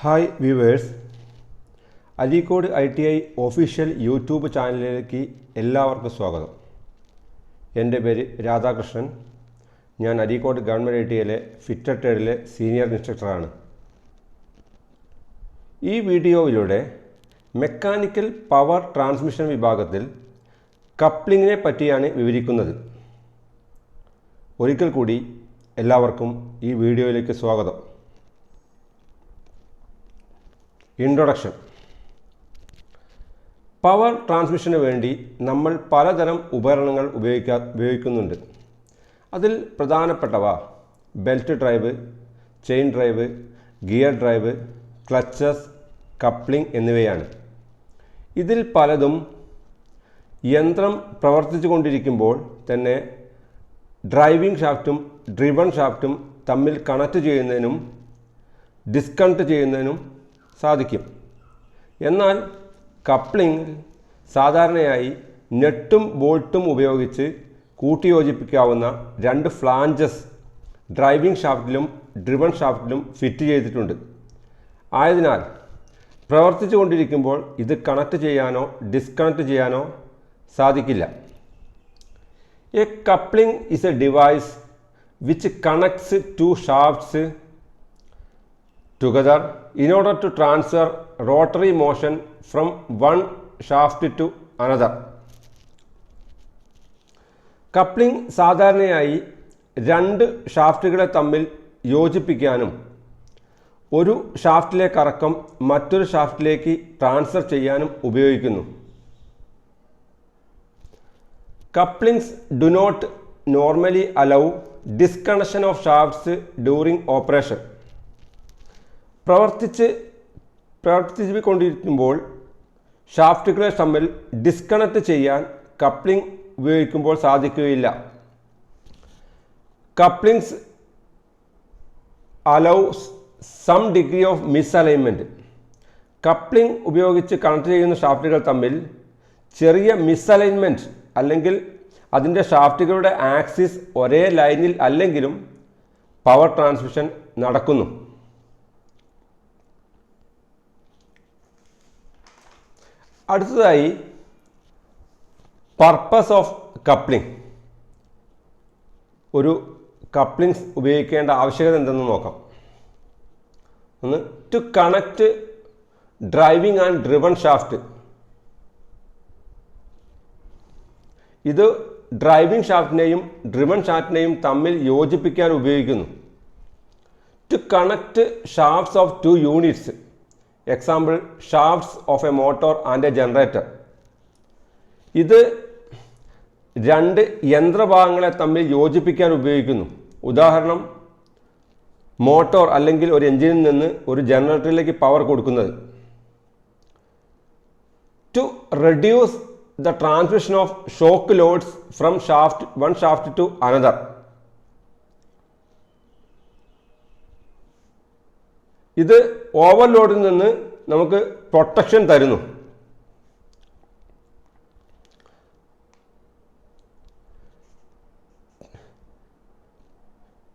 Hi viewers, Areekode ITI official YouTube ചാനലിലേക്ക് എല്ലാവർക്കും സ്വാഗതം. എൻ്റെ പേര് രാധാകൃഷ്ണൻ. ഞാൻ അരീക്കോട് ഗവൺമെൻറ് ITIയിലെ ഫിറ്റർ ട്രേഡിലെ സീനിയർ ഇൻസ്ട്രക്ടറാണ്. ഈ വീഡിയോയിലൂടെ മെക്കാനിക്കൽ പവർ ട്രാൻസ്മിഷൻ വിഭാഗത്തിൽ കപ്ലിങ്ങിനെ പറ്റിയാണ് വിവരിക്കുന്നത്. ഒരിക്കൽ കൂടി എല്ലാവർക്കും ഈ വീഡിയോയിലേക്ക് സ്വാഗതം. ഇൻട്രൊഡക്ഷൻ. പവർ ട്രാൻസ്മിഷന് വേണ്ടി നമ്മൾ പലതരം ഉപകരണങ്ങൾ ഉപയോഗിക്കുന്നുണ്ട്. അതിൽ പ്രധാനപ്പെട്ടവ belt drive, chain drive, gear drive, clutches, coupling എന്നിവയാണ്. ഇതിൽ പലതും യന്ത്രം പ്രവർത്തിച്ചു കൊണ്ടിരിക്കുമ്പോൾ തന്നെ ഡ്രൈവിംഗ് ഷാഫ്റ്റും ഡ്രിവൺ ഷാഫ്റ്റും തമ്മിൽ കണക്ട് ചെയ്യുന്നതിനും ഡിസ്കണക്ട് ചെയ്യുന്നതിനും സാധിക്കും. എന്നാൽ കപ്ലിംഗ് സാധാരണയായി നെട്ടും ബോൾട്ടും ഉപയോഗിച്ച് കൂട്ടിയോജിപ്പിക്കാവുന്ന രണ്ട് ഫ്ലാഞ്ചസ് ഡ്രൈവിംഗ് ഷാഫ്റ്റിലും ഡ്രിവൺ ഷാഫ്റ്റിലും ഫിറ്റ് ചെയ്തിട്ടുണ്ട്. ആയതിനാൽ പ്രവർത്തിച്ചു കൊണ്ടിരിക്കുമ്പോൾ ഇത് കണക്ട് ചെയ്യാനോ ഡിസ്കണക്ട് ചെയ്യാനോ സാധിക്കില്ല. A coupling is a device which connects two shafts together in order to transfer rotary motion from one shaft to another. Coupling സാധാരണയായി രണ്ട് ഷാഫ്റ്റുകളെ തമ്മിൽ യോജിപ്പിക്കാനും ഒരു ഷാഫ്റ്റിലെ കറക്കം മറ്റൊരു ഷാഫ്റ്റിലേക്ക് ട്രാൻസ്ഫർ ചെയ്യാനും ഉപയോഗിക്കുന്നു. Couplings do not normally allow disconnection of shafts during operation. പ്രവർത്തിച്ചുകൊണ്ടിരിക്കുമ്പോൾ ഷാഫ്റ്റുകളെ തമ്മിൽ disconnect ചെയ്യാൻ കപ്ലിംഗ് ഉപയോഗിക്കുമ്പോൾ സാധിക്കുകയില്ല. Couplings allows some degree of misalignment. Coupling ഉപയോഗിച്ച് കണക്ട് ചെയ്യുന്ന ഷാഫ്റ്റുകൾ തമ്മിൽ ചെറിയ മിസ്അലൈൻമെൻറ്റ് അല്ലെങ്കിൽ അതിൻ്റെ ഷാഫ്റ്റുകളുടെ ആക്സിസ് ഒരേ ലൈനിൽ അല്ലെങ്കിലും പവർ ട്രാൻസ്മിഷൻ നടക്കുന്നു. അടുത്തതായി പർപ്പസ് ഓഫ് കപ്ലിംഗ്. ഒരു കപ്ലിംഗ്സ് ഉപയോഗിക്കേണ്ട ആവശ്യകത എന്തെന്ന് നോക്കാം. ഒന്ന്, to connect driving and driven shaft. ഇത് ഡ്രൈവിംഗ് ഷാഫ്റ്റിനെയും ഡ്രിവൺ ഷാഫ്റ്റിനെയും തമ്മിൽ യോജിപ്പിക്കാൻ ഉപയോഗിക്കുന്നു. To connect shafts of two units. Example, shafts of a motor and a generator. ഇത് രണ്ട് യന്ത്രഭാഗങ്ങളെ തമ്മിൽ യോജിപ്പിക്കാൻ ഉപയോഗിക്കുന്നു. ഉദാഹരണം, മോട്ടോർ അല്ലെങ്കിൽ ഒരു എഞ്ചിനിൽ നിന്ന് ഒരു ജനറേറ്ററിലേക്ക് പവർ കൊടുക്കുന്നത്. To reduce the transmission of shock loads from one shaft to another. ഇത് ഓവർലോഡിൽ നിന്ന് നമുക്ക് പ്രൊട്ടക്ഷൻ തരുന്നു.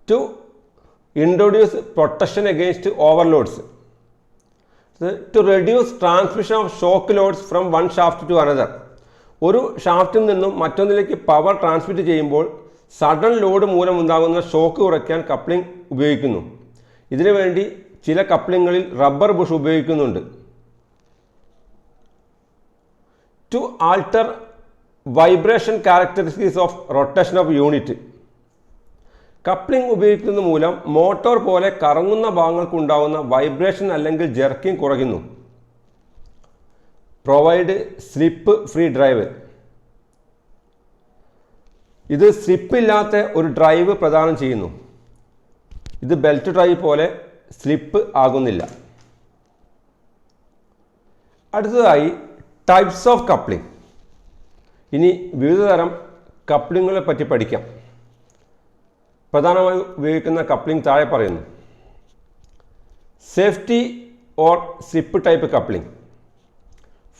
To introduce protection against overloads. To reduce transmission of shock loads from one shaft to another. ഒരു ഷാഫ്റ്റിൽ നിന്നും മറ്റൊന്നിലേക്ക് പവർ ട്രാൻസ്മിറ്റ് ചെയ്യുമ്പോൾ sudden load മൂലമുണ്ടാകുന്ന ഷോക്ക് കുറയ്ക്കാൻ കപ്ലിംഗ് ഉപയോഗിക്കുന്നു. ഇതിനുവേണ്ടി ചില കപ്ലിങ്ങുകളിൽ റബ്ബർ ബുഷ് ഉപയോഗിക്കുന്നുണ്ട്. To alter vibration characteristics of rotation of unit. Coupling ഉപയോഗിക്കുന്നത് മൂലം മോട്ടോർ പോലെ കറങ്ങുന്ന ഭാഗങ്ങൾക്കുണ്ടാകുന്ന വൈബ്രേഷൻ അല്ലെങ്കിൽ ജെർക്കിംഗ് കുറയ്ക്കുന്നു. Provide slip free drive. ഇത് സ്ലിപ്പില്ലാത്ത ഒരു ഡ്രൈവ് പ്രദാനം ചെയ്യുന്നു. ഇത് ബെൽറ്റ് ഡ്രൈവ് പോലെ സ്ലിപ്പ് ആകുന്നില്ല. അടുത്തതായി ടൈപ്സ് ഓഫ് കപ്ലിംഗ്. ഇനി വിവിധ തരം കപ്ലിങ്ങുകളെ പറ്റി പഠിക്കാം. പ്രധാനമായി ഉപയോഗിക്കുന്ന കപ്ലിംഗ് താഴെ പറയുന്നു. Safety or slip type coupling,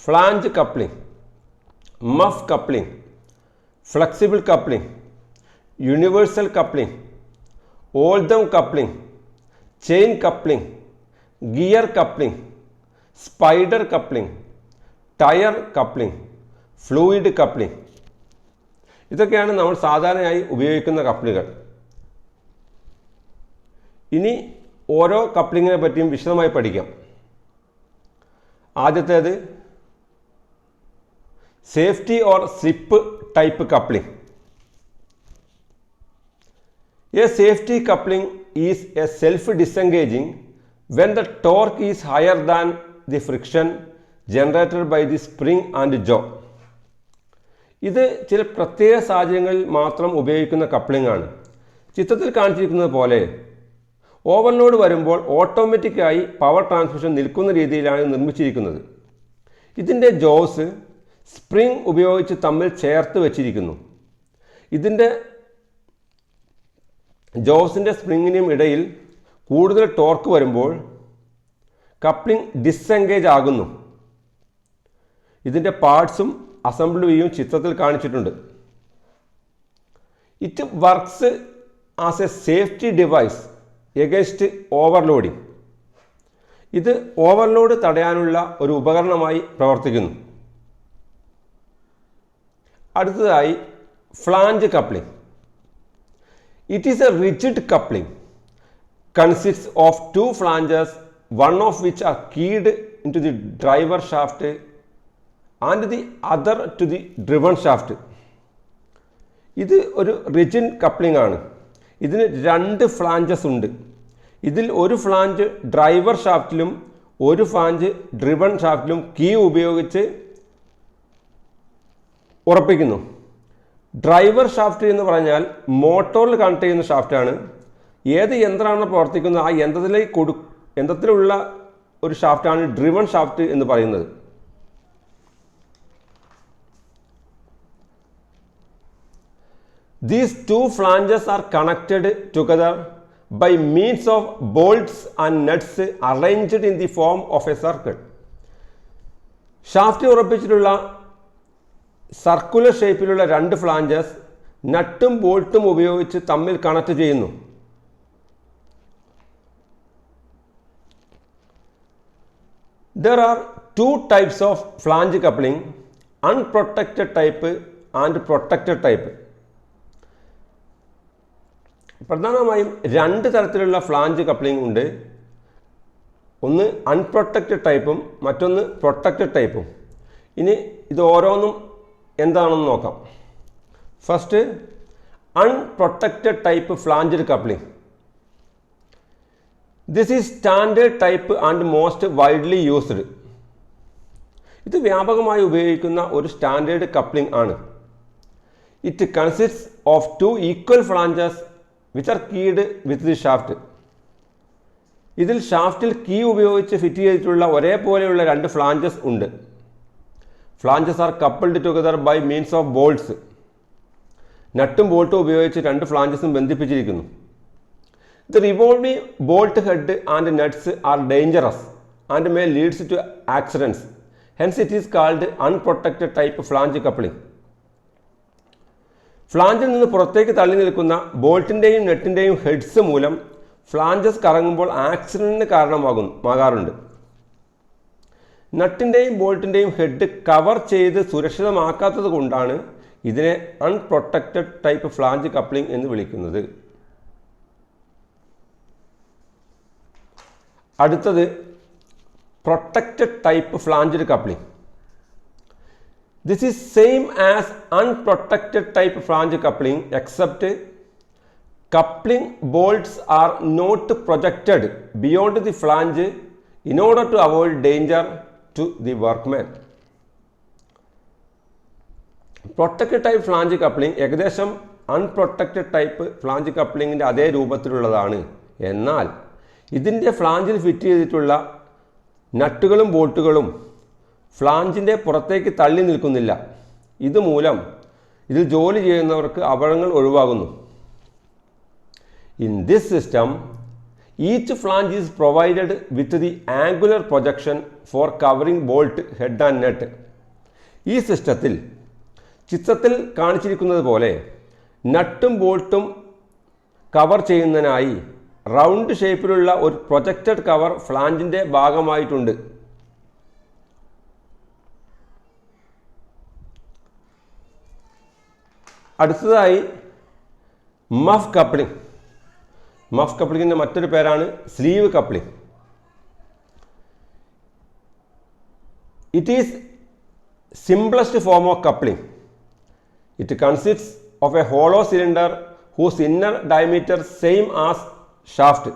flange coupling, muff coupling, flexible coupling, universal coupling, Oldham coupling, chain coupling, gear coupling, spider coupling, tyre coupling, fluid coupling. ഇതൊക്കെയാണ് നമ്മൾ സാധാരണയായി ഉപയോഗിക്കുന്ന കപ്ലിങ്ങൾ. ഇനി ഓരോ കപ്ലിങ്ങിനെ പറ്റിയും വിശദമായി പഠിക്കാം. ആദ്യത്തേത് safety or slip type coupling. A safety coupling is a self disengaging when the torque is higher than the friction generated by the spring and jaw. ഇത് ചില പ്രത്യേക സാഹചര്യങ്ങളിൽ മാത്രം ഉപയോഗിക്കുന്ന കപ്ലിംഗ് ആണ്. ചിത്രത്തിൽ കാണിച്ചിരിക്കുന്നത് പോലെ ഓവർലോഡ് വരുമ്പോൾ ഓട്ടോമാറ്റിക്കായി പവർ ട്രാൻസ്മിഷൻ നിൽക്കുന്ന രീതിയിലാണ് നിർമ്മിച്ചിരിക്കുന്നത്. ഇതിൻ്റെ ജോസ് സ്പ്രിംഗ് ഉപയോഗിച്ച് തമ്മിൽ ചേർത്ത് വെച്ചിരിക്കുന്നു. ഇതിൻ്റെ ജോസിൻ്റെ സ്പ്രിങ്ങിനും ഇടയിൽ കൂടുതൽ ടോർക്ക് വരുമ്പോൾ കപ്ലിംഗ് ഡിസെൻഗേജ് ആകുന്നു. ഇതിൻ്റെ പാർട്സും അസംബ്ലിയും ചിത്രത്തിൽ കാണിച്ചിട്ടുണ്ട്. It works as A safety device against overloading. ഇത് ഓവർലോഡ് തടയാനുള്ള ഒരു ഉപകരണമായി പ്രവർത്തിക്കുന്നു. അടുത്തതായി flange coupling. It is A rigid coupling consists of two flanges, one of which are keyed into the driver shaft and the other to the driven shaft. ഇത് ഒരു rigid coupling ആണ്. ഇതിന് രണ്ട് ഫ്ലാഞ്ചസ് ഉണ്ട്. ഇതിൽ ഒരു ഫ്ലാഞ്ച് ഡ്രൈവർ ഷാഫ്റ്റിലും ഒരു flange driven ഷാഫ്റ്റിലും key ഉപയോഗിച്ച് ഉറപ്പിക്കുന്നു. ഡ്രൈവർ ഷാഫ്റ്റ് എന്ന് പറഞ്ഞാൽ മോട്ടോറിൽ കണക്ട് ചെയ്യുന്ന ഷാഫ്റ്റാണ്. ഏത് യന്ത്രമാണ് പ്രവർത്തിക്കുന്നത് ആ യന്ത്രത്തിലുള്ള ഒരു ഷാഫ്റ്റാണ് ഡ്രിവൺ ഷാഫ്റ്റ് എന്ന് പറയുന്നത്. These two flanges are connected together by means of bolts and nuts arranged in the form of a circle. ഷാഫ്റ്റ് ഉറപ്പിച്ചിട്ടുള്ള സർക്കുലർ ഷേപ്പിലുള്ള രണ്ട് ഫ്ലാഞ്ചസ് നട്ടും ബോൾട്ടും ഉപയോഗിച്ച് തമ്മിൽ കണക്ട് ചെയ്യുന്നു. There are two types of flange coupling, unprotected type and protected type. പ്രധാനമായും രണ്ട് തരത്തിലുള്ള ഫ്ലാഞ്ച് കപ്ലിംഗ് ഉണ്ട്. ഒന്ന് അൺപ്രൊട്ടക്റ്റഡ് ടൈപ്പും മറ്റൊന്ന് പ്രൊട്ടക്റ്റഡ് ടൈപ്പും. ഇനി ഇത് ഓരോന്നും എന്താണെന്ന് നോക്കാം. First unprotected type flange coupling. This is standard type and most widely used. ഇത് വ്യാപകമായി ഉപയോഗിക്കുന്ന ഒരു സ്റ്റാൻഡേർഡ് കപ്ലിംഗ് ആണ്. It consists of two equal flanges which are keyed with the shaft. ഇതിൽ ഷാഫ്റ്റിൽ കീ ഉപയോഗിച്ച് ഫിറ്റ് ചെയ്തിട്ടുള്ള ഒരേപോലെയുള്ള രണ്ട് ഫ്ലാഞ്ചസ് ഉണ്ട്. Flanges are coupled together by means of bolts. നട്ടും ബോൾട്ടും ഉപയോഗിച്ച് രണ്ട് ഫ്ലാഞ്ചസും ബന്ധിപ്പിച്ചിരിക്കുന്നു. The revolving bolt head and nuts are dangerous and may lead to accidents. Hence it is called unprotected type flange coupling. ഫ്ലാഞ്ചിൽ നിന്ന് പുറത്തേക്ക് തള്ളി നിൽക്കുന്ന ബോൾട്ടിൻ്റെയും നെറ്റിൻ്റെയും ഹെഡ്സ് മൂലം ഫ്ലാഞ്ചസ് കറങ്ങുമ്പോൾ ആക്സിഡൻറ്റിന് കാരണമാകാറുണ്ട്. നട്ടിൻ്റെയും ബോൾട്ടിൻ്റെയും ഹെഡ് കവർ ചെയ്ത് സുരക്ഷിതമാക്കാത്തത് കൊണ്ടാണ് ഇതിനെ അൺപ്രൊട്ടക്റ്റഡ് ടൈപ്പ് ഫ്ലാഞ്ച് കപ്ലിംഗ് എന്ന് വിളിക്കുന്നത്. അടുത്തത് protected type flange coupling. This is same as unprotected type flange coupling except coupling bolts are not projected beyond the flange in order to avoid danger to the workman. Protected type flange coupling ഏകദേശം unprotected type flange കപ്ലിങ്ങിൻ്റെ അതേ രൂപത്തിലുള്ളതാണ്. എന്നാൽ ഇതിൻ്റെ ഫ്ലാഞ്ചിൽ fit ചെയ്തിട്ടുള്ള നട്ടുകളും ബോൾട്ടുകളും ഫ്ലാഞ്ചിൻ്റെ പുറത്തേക്ക് തള്ളി നിൽക്കുന്നില്ല. ഇതുമൂലം ഇതിൽ ജോലി ചെയ്യുന്നവർക്ക് അപകടങ്ങൾ ഒഴിവാകുന്നു. In this system each flange is provided with the angular projection for covering bolt head and nut. ഈ സിസ്റ്റത്തിൽ ചിത്രത്തിൽ കാണിച്ചിരിക്കുന്നത് പോലെ നട്ടും ബോൾട്ടും കവർ ചെയ്യുന്നതിനായി റൗണ്ട് ഷേപ്പിലുള്ള ഒരു പ്രൊജക്റ്റഡ് കവർ ഫ്ലാഞ്ചിൻ്റെ ഭാഗമായിട്ടുണ്ട്. അടുത്തതായി മഫ് കപ്ലിംഗ്. മഫ് കപ്ലിങ്ങിൻ്റെ മറ്റൊരു പേരാണ് sleeve coupling. It is simplest form of coupling. It consists of a hollow cylinder whose inner diameter same as shaft.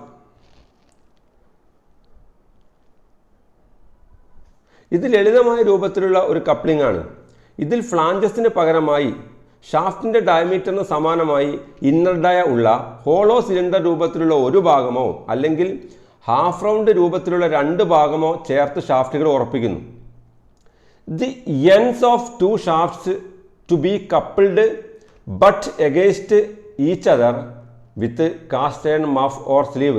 ഇത് ലളിതമായ രൂപത്തിലുള്ള ഒരു കപ്ലിംഗ് ആണ്. ഇതിൽ ഫ്ലാഞ്ചസിന് പകരമായി ഷാഫ്റ്റിൻ്റെ ഡയമീറ്ററിന് സമാനമായി ഇന്നർ ഡയ ഉള്ള ഹോളോ സിലിണ്ടർ രൂപത്തിലുള്ള ഒരു ഭാഗമോ അല്ലെങ്കിൽ ഹാഫ് റൗണ്ട് രൂപത്തിലുള്ള രണ്ട് ഭാഗമോ ചേർത്ത് ഷാഫ്റ്റുകൾ ഉറപ്പിക്കുന്നു. The ends of two shafts to be coupled but against each other with cast iron muff or sleeve.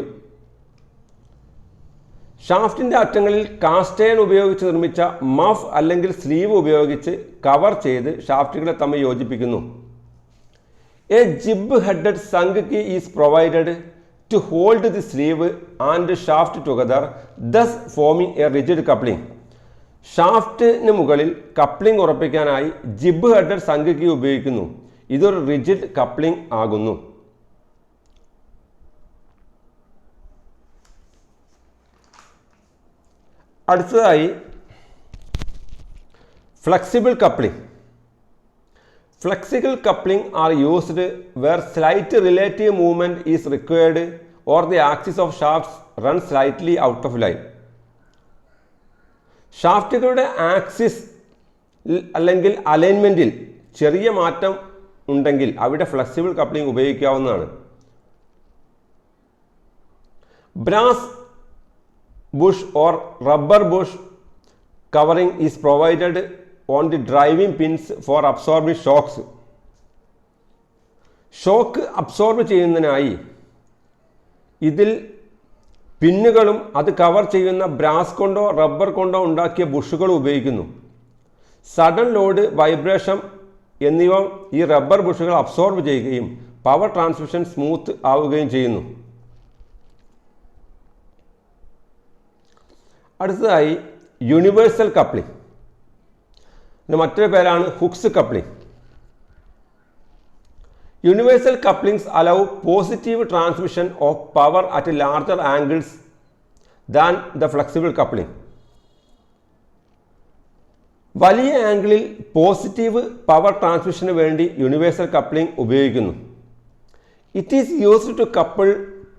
ഷാഫ്റ്റിൻ്റെ അറ്റങ്ങളിൽ കാസ്റ്റ് അയൺ ഉപയോഗിച്ച് നിർമ്മിച്ച മഫ് അല്ലെങ്കിൽ സ്ലീവ് ഉപയോഗിച്ച് കവർ ചെയ്ത് ഷാഫ്റ്റുകളെ തമ്മിൽ യോജിപ്പിക്കുന്നു. A gib headed sunk key is provided to hold the sleeve and shaft together, thus forming a rigid coupling. ഷാഫ്റ്റിന് മുകളിൽ കപ്ലിംഗ് ഉറപ്പിക്കാനായി ജിബ് ഹെഡഡ് സങ്ക് കീ ഉപയോഗിക്കുന്നു. ഇതൊരു റിജിഡ് കപ്ലിംഗ് ആകുന്നു. അടുത്തതായി flexible coupling. Flexible coupling are used where slight relative movement is required or the axis of shafts run slightly out of line. ഷാഫ്റ്റുകളുടെ axis അല്ലെങ്കിൽ അലൈൻമെൻറ്റിൽ ചെറിയ മാറ്റം ഉണ്ടെങ്കിൽ അവിടെ ഫ്ലെക്സിബിൾ കപ്ലിംഗ് ഉപയോഗിക്കാവുന്നതാണ്. Brass bush or rubber bush covering is provided on the driving pins for absorbing shocks. Shock absorb ചെയ്യുന്നതിനായി ഇതിൽ പിന്നുകളും അത് കവർ ചെയ്യുന്ന ബ്രാസ് കൊണ്ടോ റബ്ബർ കൊണ്ടോ ഉണ്ടാക്കിയ ബുഷുകൾ ഉപയോഗിക്കുന്നു. സഡൻ ലോഡ്, വൈബ്രേഷൻ എന്നിവ ഈ റബ്ബർ ബുഷുകൾ അബ്സോർബ് ചെയ്യുകയും പവർ ട്രാൻസ്മിഷൻ സ്മൂത്ത് ആവുകയും ചെയ്യുന്നു. അടുത്തതായി യൂണിവേഴ്സൽ കപ്ലിംഗ്. മറ്റൊരു പേരാണ് Hooke's coupling. Universal couplings allow positive transmission of power at larger angles than the flexible coupling. വലിയ ആംഗിളിൽ പോസിറ്റീവ് പവർ ട്രാൻസ്മിഷന് വേണ്ടി യൂണിവേഴ്സൽ കപ്ലിംഗ് ഉപയോഗിക്കുന്നു. It is used to couple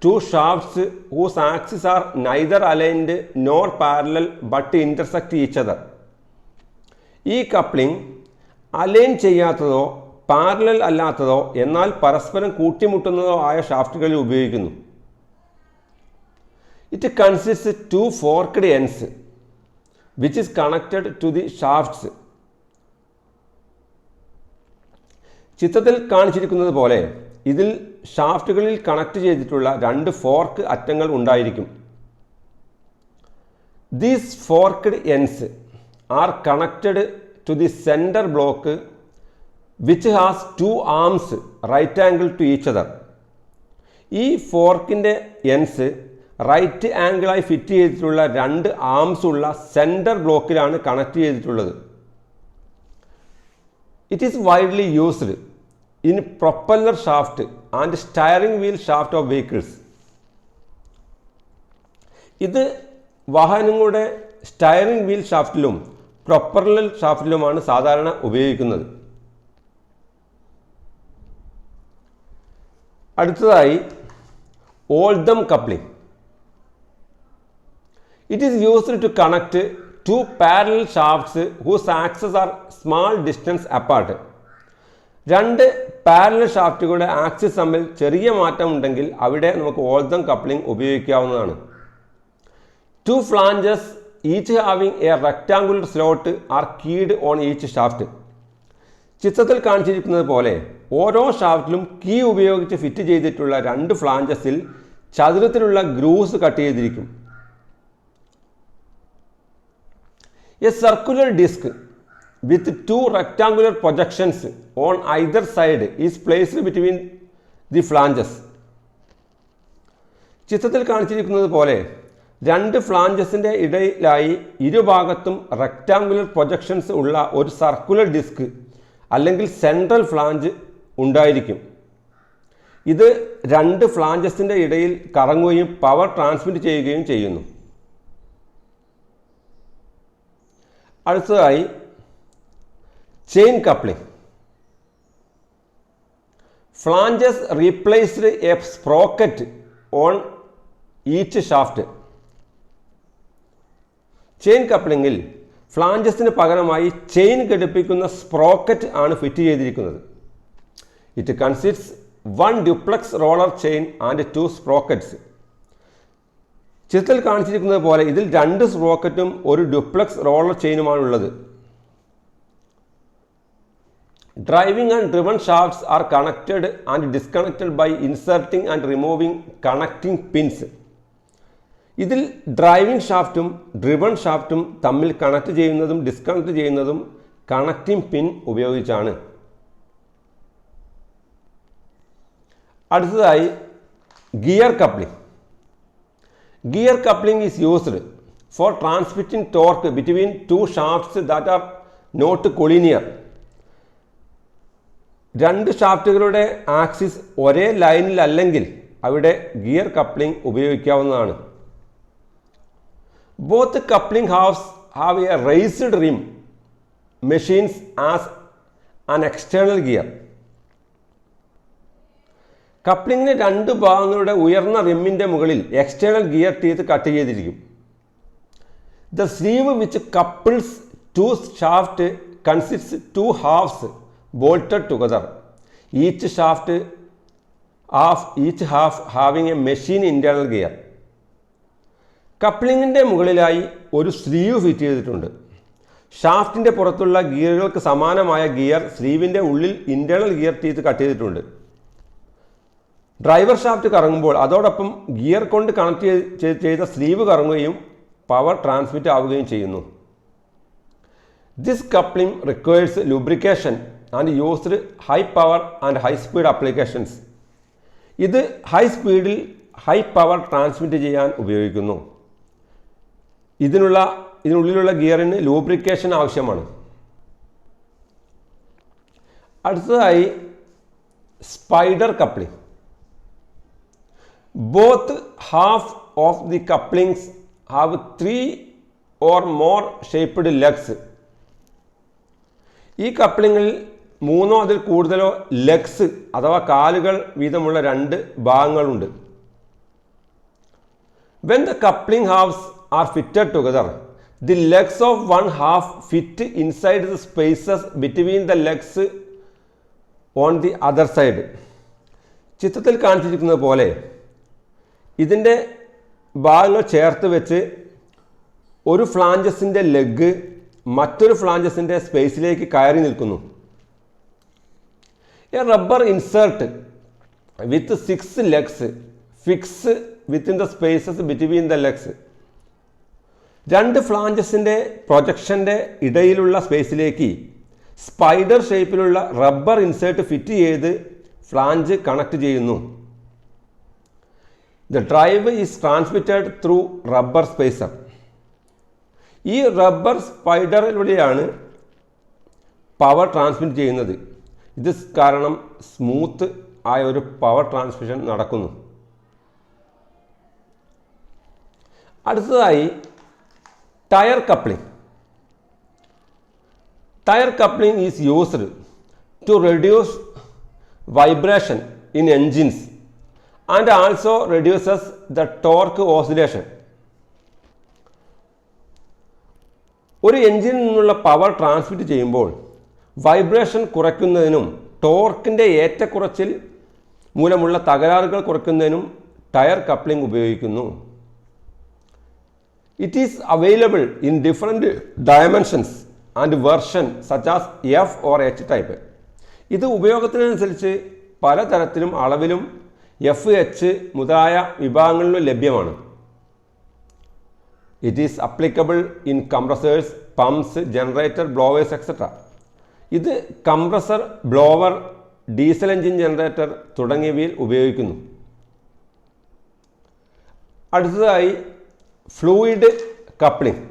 two shafts whose axes are neither aligned nor parallel but intersect each other. ഈ coupling align ചെയ്യാത്തതോ parallel അല്ലാത്തതോ എന്നാൽ പരസ്പരം കൂട്ടിമുട്ടുന്നതോ ആയ ഷാഫ്റ്റുകളിൽ ഉപയോഗിക്കുന്നു. It consists two forked ends which is connected to the shafts. ചിത്രത്തിൽ കാണിച്ചിരിക്കുന്നത് പോലെ ഇതിൽ ഷാഫ്റ്റുകളിൽ connect ചെയ്തിട്ടുള്ള രണ്ട് ഫോർക്ക് അറ്റങ്ങൾ ഉണ്ടായിരിക്കും. These forked ends are connected to the centre block which has two arms right angle to each other. ഈ ഫോർക്കിൻ്റെ എൻഡ്സ് റൈറ്റ് ആംഗിളായി ഫിറ്റ് ചെയ്തിട്ടുള്ള രണ്ട് ആംസ് ഉള്ള സെൻറ്റർ ബ്ലോക്കിലാണ് കണക്ട് ചെയ്തിട്ടുള്ളത്. It is widely used in propeller shaft and steering wheel shaft of vehicles. ഇത് വാഹനങ്ങളുടെ സ്റ്റയറിംഗ് വീൽ ഷാഫ്റ്റിലും പ്രൊപ്പല്ലർ ഷാഫ്റ്റിലുമാണ് സാധാരണ ഉപയോഗിക്കുന്നത്. അടുത്തതായി Oldham coupling. It is used to connect two parallel shafts whose axes are small distance apart. രണ്ട് parallel ഷാഫ്റ്റുകളുടെ axis തമ്മിൽ ചെറിയ മാറ്റം ഉണ്ടെങ്കിൽ അവിടെ നമുക്ക് ഓൾഡം കപ്ലിംഗ് ഉപയോഗിക്കാവുന്നതാണ്. Two flanges each having a rectangular slot are keyed on each shaft. ചിത്രത്തിൽ കാണിച്ചിരിക്കുന്നത് പോലെ ഓരോ ഷാഫ്റ്റിലും കീ ഉപയോഗിച്ച് ഫിറ്റ് ചെയ്തിട്ടുള്ള രണ്ട് ഫ്ലാഞ്ചസിൽ ചതുരത്തിലുള്ള ഗ്രൂവ്സ് കട്ട് ചെയ്തിരിക്കും. A circular disc with two rectangular projections on either side is placed between the flanges. ചിത്രത്തിൽ കാണിച്ചിരിക്കുന്നത് പോലെ രണ്ട് ഫ്ലാഞ്ചസിൻ്റെ ഇടയിലായി ഇരുഭാഗത്തും റെക്റ്റാങ്കുലർ പ്രൊജക്ഷൻസ് ഉള്ള ഒരു സർക്കുലർ ഡിസ്ക് അല്ലെങ്കിൽ സെൻട്രൽ ഫ്ലാഞ്ച് ഉണ്ടായിരിക്കും. ഇത് രണ്ട് ഫ്ലാഞ്ചസിൻ്റെ ഇടയിൽ കറങ്ങുകയും പവർ ട്രാൻസ്മിറ്റ് ചെയ്യുകയും ചെയ്യുന്നു. അടുത്തതായി chain coupling. Flanges replaced a sprocket on each shaft. Chain കപ്ലിങ്ങിൽ ഫ്ലാഞ്ചസിന് പകരമായി ചെയിൻ ഘടിപ്പിക്കുന്ന സ്പ്രോക്കറ്റ് ആണ് ഫിറ്റ് ചെയ്തിരിക്കുന്നത്. It consists one duplex roller chain and two sprockets. ചിത്രത്തിൽ കാണിച്ചിരിക്കുന്നത് പോലെ ഇതിൽ രണ്ട് സ്പ്രോക്കറ്റും ഒരു ഡ്യൂപ്ലക്സ് റോളർ ചെയിനുമാണുള്ളത്. Driving and driven shafts are connected and disconnected by inserting and removing connecting pins. ഇതിൽ ഡ്രൈവിംഗ് ഷാഫ്റ്റും ഡ്രിവൺ ഷാഫ്റ്റും തമ്മിൽ കണക്ട് ചെയ്യുന്നതും ഡിസ്കണക്ട് ചെയ്യുന്നതും കണക്റ്റിംഗ് പിൻ ഉപയോഗിച്ചാണ്. അടുത്തതായി gear coupling. Gear coupling is used for transmitting torque between two shafts that are not collinear. രണ്ട് ഷാഫ്റ്റുകളുടെ ആക്സിസ് ഒരേ ലൈനിൽ അല്ലെങ്കിൽ അവിടെ ഗിയർ കപ്ലിംഗ് ഉപയോഗിക്കാവുന്നതാണ്. Both coupling halves have a raised rim machines as an external gear. കപ്ലിങ്ങിന് രണ്ട് ഭാഗങ്ങളുടെ ഉയർന്ന റിമ്മിൻ്റെ മുകളിൽ എക്സ്റ്റേണൽ ഗിയർ ടീത്ത് കട്ട് ചെയ്തിരിക്കും. The sleeve which couples two shaft consist two halves bolted together. Each half having a machine internal gear. കപ്ലിങ്ങിൻ്റെ മുകളിലായി ഒരു സ്ലീവ് ഫിറ്റ് ചെയ്തിട്ടുണ്ട്. ഷാഫ്റ്റിൻ്റെ പുറത്തുള്ള ഗിയറുകൾക്ക് സമാനമായ ഗിയർ സ്ലീവിൻ്റെ ഉള്ളിൽ ഇൻറ്റേർണൽ ഗിയർ ടീത്ത് കട്ട് ചെയ്തിട്ടുണ്ട്. ഡ്രൈവർ ഷാഫ്റ്റ് കറങ്ങുമ്പോൾ അതോടൊപ്പം ഗിയർ കൊണ്ട് കണക്ട് ചെയ്ത സ്ലീവ് കറങ്ങുകയും പവർ ട്രാൻസ്മിറ്റ് ആവുകയും ചെയ്യുന്നു. This coupling requires lubrication and used high power and high speed applications. ഇത് ഹൈ സ്പീഡിൽ ഹൈ പവർ ട്രാൻസ്മിറ്റ് ചെയ്യാൻ ഉപയോഗിക്കുന്നു. ഇതിനുള്ളിലുള്ള ഗിയറിന് ലൂബ്രിക്കേഷൻ ആവശ്യമാണ്. അടുത്തതായി spider coupling. Both half of the couplings have 3 or more shaped legs. ഈ കപ്ലിങ്ങിൽ 3 അതിൽ കൂടുതലോ ലെഗ്സ് അഥവാ കാലുകൾ വീതമുള്ള രണ്ട് ഭാഗങ്ങളുണ്ട്. When the coupling halves are fitted together, the legs of one half fit inside the spaces between the legs on the other side. ചിത്രത്തിൽ കാണിച്ചിരിക്കുന്നത് പോലെ ഇതിൻ്റെ ഭാഗങ്ങൾ ചേർത്ത് വെച്ച് ഒരു ഫ്ലാഞ്ചസിൻ്റെ ലെഗ് മറ്റൊരു ഫ്ലാഞ്ചസിൻ്റെ സ്പേസിലേക്ക് കയറി നിൽക്കുന്നു. A rubber insert with 6 legs fix within the spaces between the legs. രണ്ട് ഫ്ലാഞ്ചസിൻ്റെ പ്രൊജക്ഷൻ്റെ ഇടയിലുള്ള സ്പേസിലേക്ക് സ്പൈഡർ ഷേപ്പിലുള്ള റബ്ബർ ഇൻസേർട്ട് ഫിറ്റ് ചെയ്ത് ഫ്ലാഞ്ച് കണക്ട് ചെയ്യുന്നു. The drive is transmitted through rubber spacer. ഈ റബ്ബർ സ്പൈഡറിലൂടെയാണ് പവർ ട്രാൻസ്മിറ്റ് ചെയ്യുന്നത്. ഇത് കാരണം സ്മൂത്ത് ആയ ഒരു പവർ ട്രാൻസ്മിഷൻ നടക്കുന്നു. അടുത്തതായി tyre coupling. Tyre coupling is used to reduce vibration in engines and also reduces the torque oscillation. ഒരു എൻജിനിൽ നിന്നുള്ള പവർ ട്രാൻസ്മിറ്റ് ചെയ്യുമ്പോൾ വൈബ്രേഷൻ കുറയ്ക്കുന്നതിനും ടോർക്കിൻ്റെ ഏറ്റക്കുറച്ചിൽ മൂലമുള്ള തകരാറുകൾ കുറയ്ക്കുന്നതിനും ടയർ കപ്ലിംഗ് ഉപയോഗിക്കുന്നു. It is available in different dimensions and version such as F or H type. ഇത് ഉപയോഗത്തിനനുസരിച്ച് പലതരത്തിലും അളവിലും FH മുതലായ വിഭാഗങ്ങളിലും ലഭ്യമാണ്. It is applicable in compressors, pumps, generator, blowers, etc. ഇത് compressor, blower, diesel engine generator തുടങ്ങിയവയിൽ ഉപയോഗിക്കുന്നു. അടുത്തതായി fluid coupling.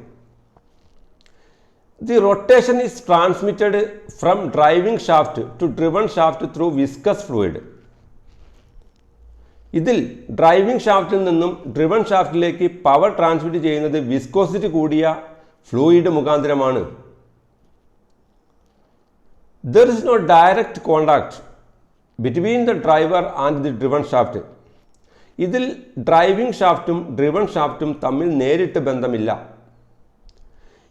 The rotation is transmitted from driving shaft to driven shaft through viscous fluid. ഇതിൽ ഡ്രൈവിംഗ് ഷാഫ്റ്റിൽ നിന്നും ഡ്രിവൺ ഷാഫ്റ്റിലേക്ക് power transmit ചെയ്യുന്നത് viscosity കൂടിയ ഫ്ലൂയിഡ് മുഖാന്തരമാണ്. There is no direct contact between the driver and the driven shaft. ഇതിൽ driving ഷാഫ്റ്റും driven ഷാഫ്റ്റും തമ്മിൽ നേരിട്ട് ബന്ധമില്ല.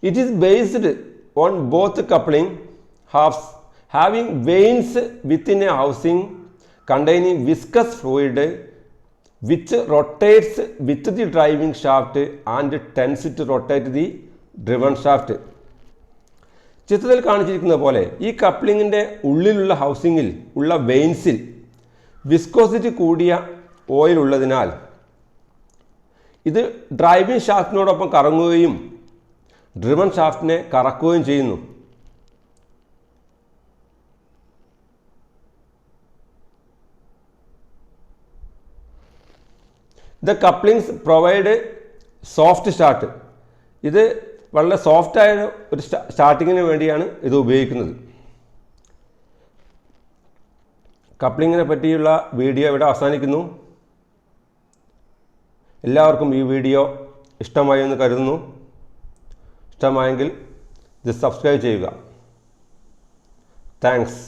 It is based on both coupling halves having vanes within A housing containing viscous fluid which rotates with the driving shaft and tends to rotate the driven shaft. ചിത്രത്തിൽ കാണിച്ചിരിക്കുന്ന പോലെ ഈ കപ്ലിങ്ങിൻ്റെ ഉള്ളിലുള്ള ഹൗസിങ്ങിൽ ഉള്ള വെയിൻസിൽ വിസ്കോസിറ്റി കൂടിയ ഓയിൽ ഉള്ളതിനാൽ ഇത് ഡ്രൈവിംഗ് ഷാഫ്റ്റിനോടൊപ്പം കറങ്ങുകയും ഡ്രിവൺ ഷാഫ്റ്റിനെ കറക്കുകയും ചെയ്യുന്നു. The couplings provide soft start. ഇത് വളരെ സോഫ്റ്റായ ഒരു സ്റ്റാർട്ടിങ്ങിന് വേണ്ടിയാണ് ഇത് ഉപയോഗിക്കുന്നത്. കപ്ലിങ്ങിനെ പറ്റിയുള്ള വീഡിയോ ഇവിടെ അവസാനിക്കുന്നു. എല്ലാവർക്കും ഈ വീഡിയോ ഇഷ്ടമായി എന്ന് കരുതുന്നു. ഇഷ്ടമായെങ്കിൽ ഇത് സബ്സ്ക്രൈബ് ചെയ്യുക. താങ്ക്സ്.